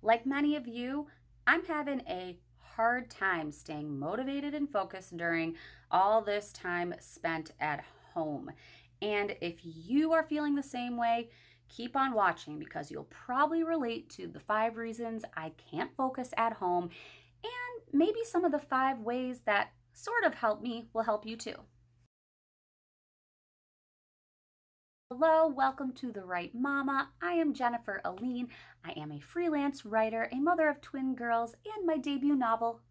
Like many of you, I'm having a hard time staying motivated and focused during all this time spent at home. And if you are feeling the same way, keep on watching because you'll probably relate to the 5 reasons I can't focus at home, and maybe some of the 5 ways that sort of help me will help you too. Hello, welcome to The Right Mama. I am Jennifer Aline. I am a freelance writer, a mother of twin girls, and my debut novel,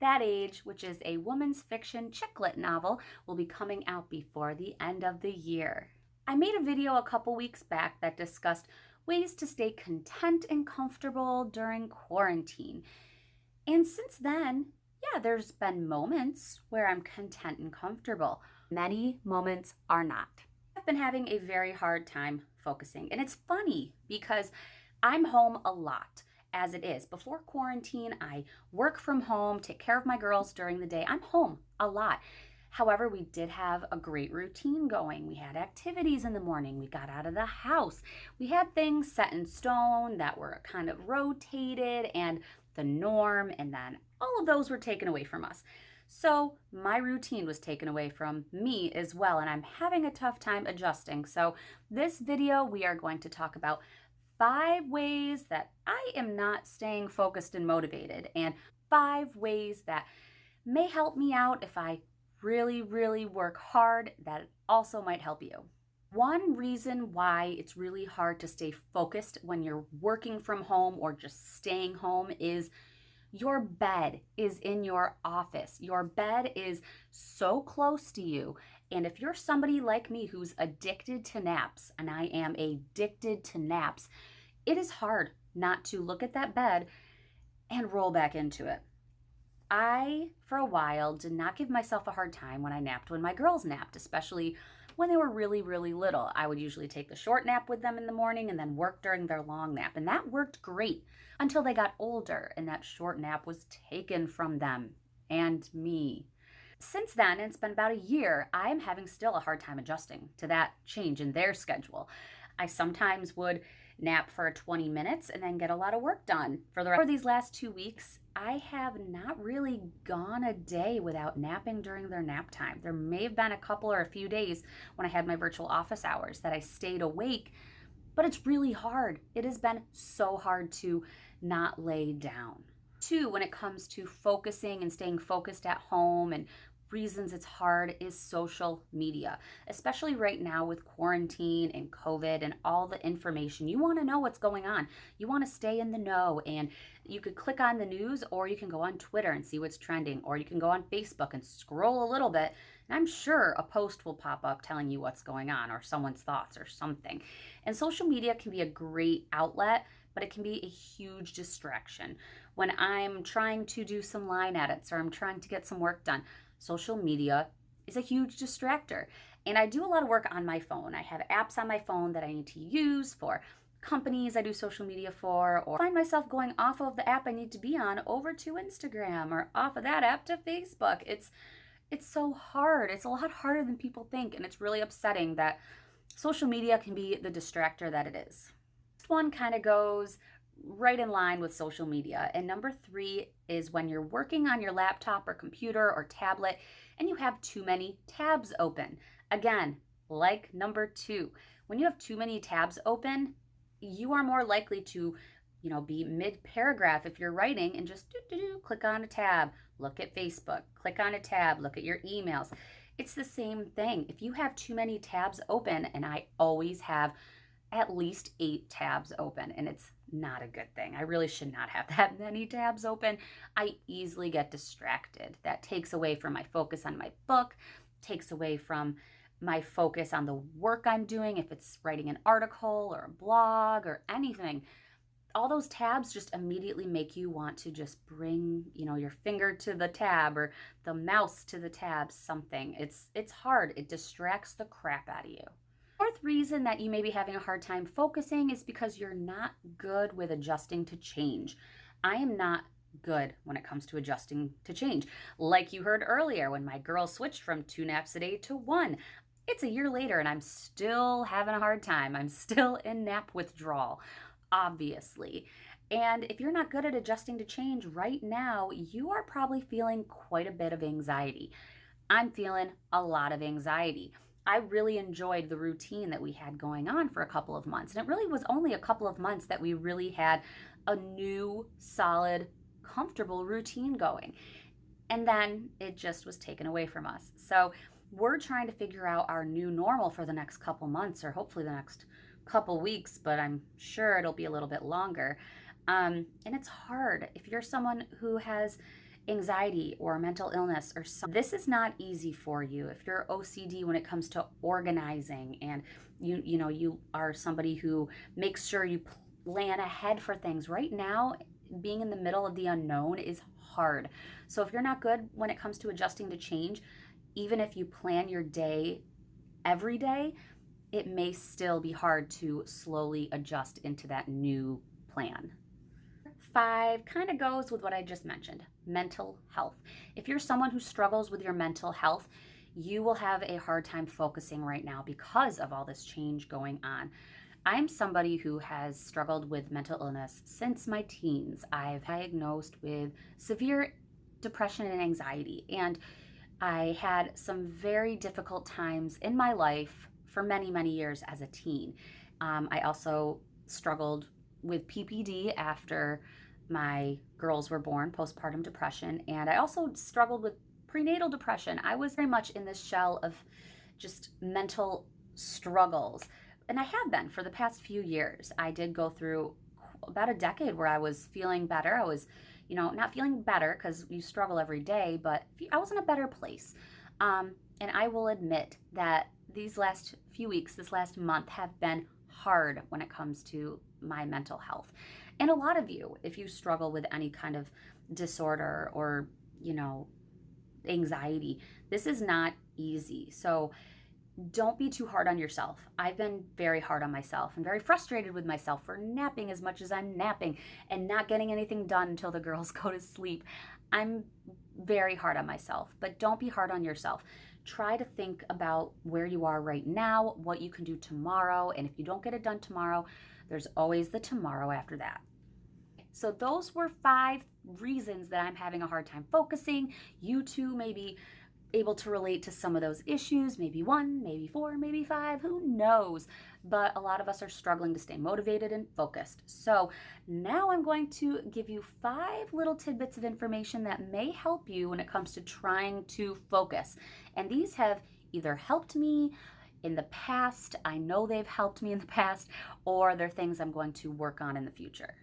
That Age, which is a woman's fiction chick lit novel, will be coming out before the end of the year. I made a video a couple weeks back that discussed ways to stay content and comfortable during quarantine. And since then, yeah, there's been moments where I'm content and comfortable. Many moments are not. I've been having a very hard time focusing. And it's funny because I'm home a lot as it is. Before quarantine, I work from home, take care of my girls during the day. I'm home a lot. However, we did have a great routine going. We had activities in the morning. We got out of the house. We had things set in stone that were kind of rotated and the norm. And then all of those were taken away from us. So my routine was taken away from me as well, and I'm having a tough time adjusting. So this video, we are going to talk about 5 ways that I am not staying focused and motivated, and 5 ways that may help me out if I really, really work hard that also might help you. One reason why it's really hard to stay focused when you're working from home or just staying home is your bed is in your office. Your bed is so close to you. And if you're somebody like me who's addicted to naps, and I am addicted to naps, it is hard not to look at that bed and roll back into it. I, for a while, did not give myself a hard time when I napped when my girls napped, especially when they were really, really little. I would usually take the short nap with them in the morning and then work during their long nap. And that worked great until they got older and that short nap was taken from them and me. Since then, it's been about a year, I'm having still a hard time adjusting to that change in their schedule. I sometimes would nap for 20 minutes and then get a lot of work done. For these last 2 weeks, I have not really gone a day without napping during their nap time. There may have been a couple or a few days when I had my virtual office hours that I stayed awake, but it's really hard. It has been so hard to not lay down. Two, when it comes to focusing and staying focused at home and reasons it's hard is social media, especially right now with quarantine and COVID and all the information. You want to know what's going on. You want to stay in the know, and you could click on the news, or you can go on Twitter and see what's trending, or you can go on Facebook and scroll a little bit, and I'm sure a post will pop up telling you what's going on or someone's thoughts or something. And social media can be a great outlet, but it can be a huge distraction. When I'm trying to do some line edits or I'm trying to get some work done, social media is a huge distractor. And I do a lot of work on my phone. I have apps on my phone that I need to use for companies I do social media for, or find myself going off of the app I need to be on over to Instagram, or off of that app to Facebook. It's so hard. It's a lot harder than people think, and it's really upsetting that social media can be the distractor that it is. This one kind of goes right in line with social media. And number 3 is when you're working on your laptop or computer or tablet and you have too many tabs open. Again, like number 2, when you have too many tabs open, you are more likely to, be mid-paragraph if you're writing and just click on a tab, look at Facebook, click on a tab, look at your emails. It's the same thing. If you have too many tabs open, and I always have at least 8 tabs open, and it's not a good thing. I really should not have that many tabs open. I easily get distracted. That takes away from my focus on my book, takes away from my focus on the work I'm doing, if it's writing an article or a blog or anything. All those tabs just immediately make you want to just bring, your finger to the tab or the mouse to the tab, something. It's hard. It distracts the crap out of you. Fourth reason that you may be having a hard time focusing is because you're not good with adjusting to change. I am not good when it comes to adjusting to change. Like you heard earlier, when my girls switched from 2 naps a day to 1, it's a year later and I'm still having a hard time. I'm still in nap withdrawal, obviously. And if you're not good at adjusting to change right now, you are probably feeling quite a bit of anxiety. I'm feeling a lot of anxiety. I really enjoyed the routine that we had going on for a couple of months. And it really was only a couple of months that we really had a new, solid, comfortable routine going. And then it just was taken away from us. So we're trying to figure out our new normal for the next couple months, or hopefully the next couple weeks, but I'm sure it'll be a little bit longer. And it's hard if you're someone who has anxiety or mental illness or something. This is not easy for you. If you're OCD when it comes to organizing, and you are somebody who makes sure you plan ahead for things. Right now, being in the middle of the unknown is hard. So if you're not good when it comes to adjusting to change, even if you plan your day every day, it may still be hard to slowly adjust into that new plan. 5 kind of goes with what I just mentioned, mental health. If you're someone who struggles with your mental health, you will have a hard time focusing right now because of all this change going on. I'm somebody who has struggled with mental illness since my teens. I've diagnosed with severe depression and anxiety, and I had some very difficult times in my life for many, many years as a teen. I also struggled with PPD after my girls were born, postpartum depression, and I also struggled with prenatal depression. I was very much in this shell of just mental struggles, and I have been for the past few years. I did go through about a decade where I was feeling better. I was, not feeling better because you struggle every day, but I was in a better place. And I will admit that these last few weeks, this last month, have been hard when it comes to my mental health. And a lot of you, if you struggle with any kind of disorder or, anxiety, this is not easy. So don't be too hard on yourself. I've been very hard on myself and very frustrated with myself for napping as much as I'm napping and not getting anything done until the girls go to sleep. I'm very hard on myself, but don't be hard on yourself. Try to think about where you are right now, what you can do tomorrow, and if you don't get it done tomorrow, there's always the tomorrow after that. So those were 5 reasons that I'm having a hard time focusing. You too may be able to relate to some of those issues, maybe 1, maybe 4, maybe 5, who knows? But a lot of us are struggling to stay motivated and focused. So now I'm going to give you 5 little tidbits of information that may help you when it comes to trying to focus. And these have either helped me in the past, I know they've helped me in the past, or they're things I'm going to work on in the future.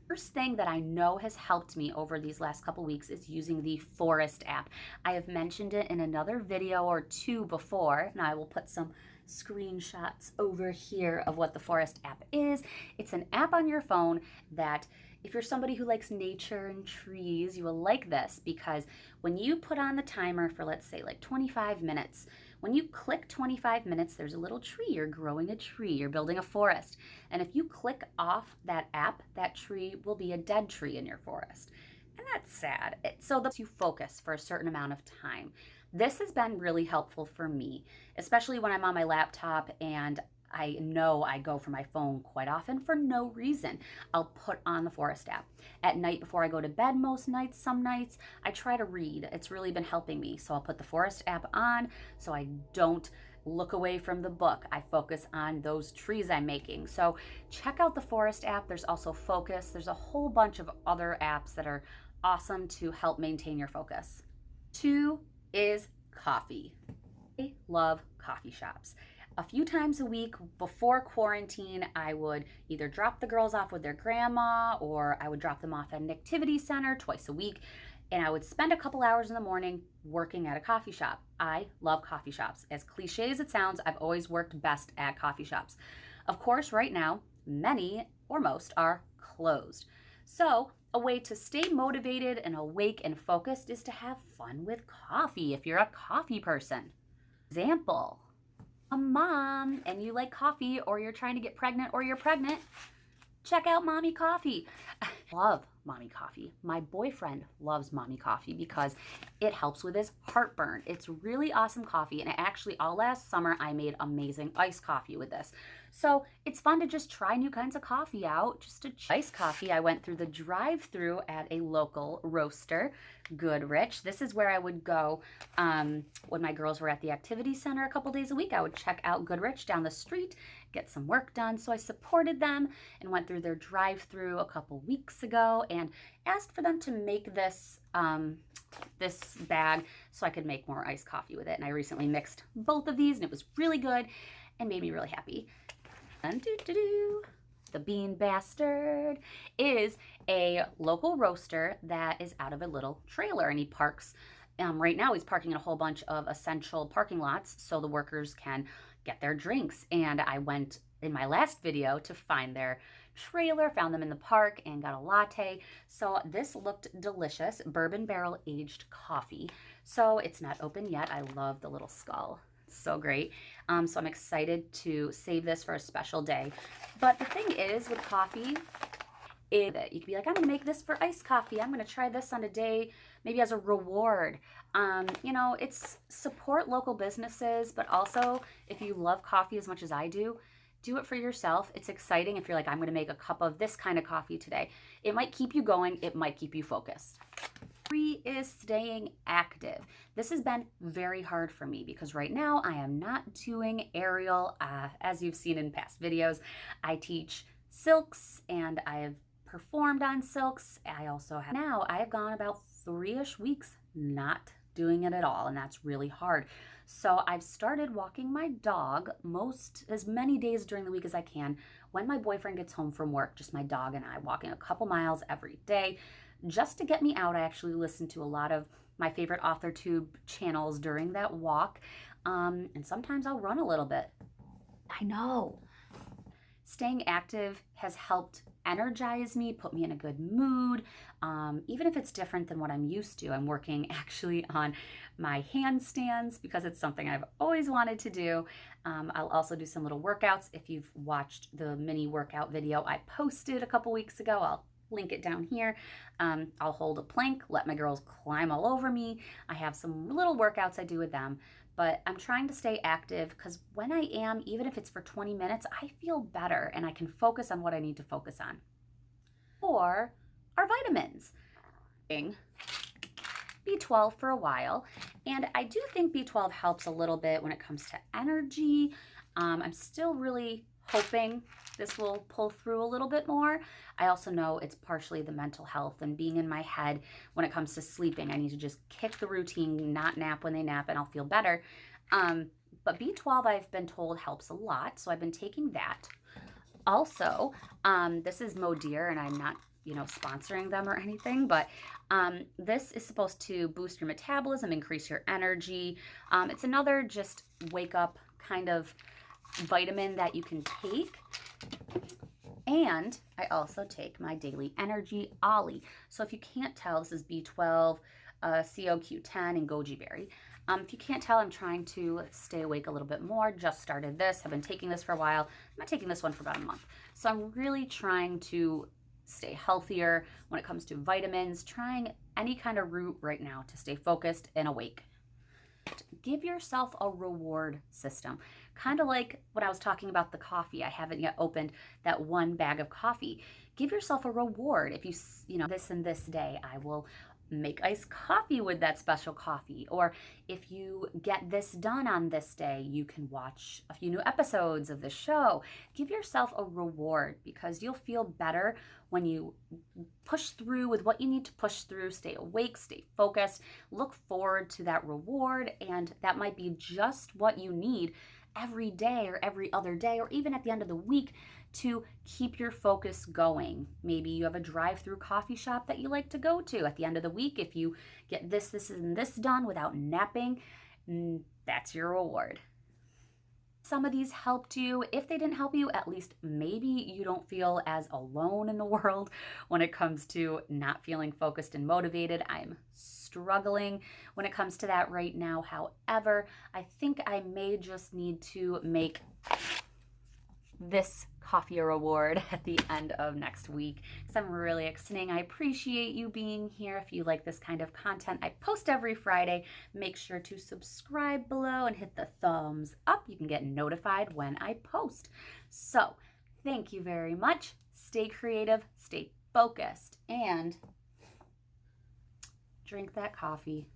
First thing that I know has helped me over these last couple weeks is using the Forest app. I have mentioned it in another video or 2 before, and I will put some screenshots over here of what the Forest app is. It's an app on your phone that, if you're somebody who likes nature and trees, you will like this, because when you put on the timer for, let's say, like 25 minutes, when you click 25 minutes, there's a little tree. You're growing a tree. You're building a forest. And if you click off that app, that tree will be a dead tree in your forest. And that's sad. So that you focus for a certain amount of time. This has been really helpful for me, especially when I'm on my laptop and I know I go for my phone quite often for no reason. I'll put on the Forest app. At night before I go to bed most nights, some nights, I try to read. It's really been helping me. So I'll put the Forest app on so I don't look away from the book. I focus on those trees I'm making. So check out the Forest app. There's also Focus. There's a whole bunch of other apps that are awesome to help maintain your focus. 2 is coffee. I love coffee shops. A few times a week before quarantine, I would either drop the girls off with their grandma, or I would drop them off at an activity center twice a week, and I would spend a couple hours in the morning working at a coffee shop. I love coffee shops. As cliche as it sounds, I've always worked best at coffee shops. Of course, right now, many or most are closed. So a way to stay motivated and awake and focused is to have fun with coffee if you're a coffee person. Example, a mom and you like coffee, or you're trying to get pregnant, or you're pregnant, check out Mommy Coffee. Love Mommy Coffee. My boyfriend loves Mommy Coffee because it helps with his heartburn. It's really awesome coffee, and actually all last summer I made amazing iced coffee with this. So it's fun to just try new kinds of coffee out. Just a iced coffee, I went through the drive-through at a local roaster, Goodrich. This is where I would go when my girls were at the activity center a couple days a week. I would check out Goodrich down the street, get some work done. So I supported them and went through their drive-through a couple weeks ago and asked for them to make this this bag so I could make more iced coffee with it. And I recently mixed both of these and it was really good and made me really happy. And the Bean Bastard is a local roaster that is out of a little trailer, and he parks right now he's parking in a whole bunch of essential parking lots so the workers can get their drinks. And I went in my last video to find their trailer, found them in the park, and got a latte. So this looked delicious, bourbon barrel aged coffee. So it's not open yet. I love the little skull. So great. So I'm excited to save this for a special day. But the thing is with coffee is that you could be like, I'm gonna make this for iced coffee. I'm gonna try this on a day, maybe as a reward. You know, it's support local businesses, but also if you love coffee as much as I do it for yourself. It's exciting if you're like, I'm gonna make a cup of this kind of coffee today. It might keep you going, it might keep you focused. 3 is staying active. This has been very hard for me because right now I am not doing aerial. As you've seen in past videos, I teach silks and I have performed on silks. I have gone about 3-ish weeks not doing it at all, and that's really hard. So I've started walking my dog as many days during the week as I can. When my boyfriend gets home from work, just my dog and I, walking a couple miles every day. Just to get me out, I actually listen to a lot of my favorite AuthorTube channels during that walk. And sometimes I'll run a little bit. I know. Staying active has helped energize me, put me in a good mood, even if it's different than what I'm used to. I'm working actually on my handstands because it's something I've always wanted to do. I'll also do some little workouts. If you've watched the mini workout video I posted a couple weeks ago, I'll link it down here. I'll hold a plank, let my girls climb all over me. I have some little workouts I do with them, but I'm trying to stay active because when I am, even if it's for 20 minutes, I feel better and I can focus on what I need to focus on. Or our vitamins. B12 for a while, and I do think B12 helps a little bit when it comes to energy. I'm still really hoping this will pull through a little bit more. I also know it's partially the mental health and being in my head when it comes to sleeping. I need to just kick the routine, not nap when they nap, and I'll feel better. But B12 I've been told helps a lot, so I've been taking that. Also, this is Modeer, and I'm not, sponsoring them or anything, but this is supposed to boost your metabolism, increase your energy. It's another just wake up kind of vitamin that you can take. And I also take my daily energy Ollie. So if you can't tell, this is B12, CoQ10, and goji berry. If you can't tell, I'm trying to stay awake a little bit more. Just started this. I've been taking this for a while. I'm not taking this one for about a month. So I'm really trying to stay healthier when it comes to vitamins, trying any kind of route right now to stay focused and awake. Give yourself a reward system. Kind of like when I was talking about the coffee. I haven't yet opened that one bag of coffee. Give yourself a reward. If this and this day, I will make iced coffee with that special coffee. Or if you get this done on this day, you can watch a few new episodes of the show. Give yourself a reward because you'll feel better when you push through with what you need to push through. Stay awake, stay focused, look forward to that reward, and that might be just what you need every day or every other day or even at the end of the week to keep your focus going. Maybe you have a drive-through coffee shop that you like to go to at the end of the week. If you get this, and this done without napping, that's your reward. Some of these helped you. If they didn't help you, at least maybe you don't feel as alone in the world when it comes to not feeling focused and motivated. I'm struggling when it comes to that right now. However, I think I may just need to make this coffee reward at the end of next week. So I'm really excited. I appreciate you being here. If you like this kind of content, I post every Friday. Make sure to subscribe below and hit the thumbs up. You can get notified when I post. So thank you very much. Stay creative, stay focused, and drink that coffee.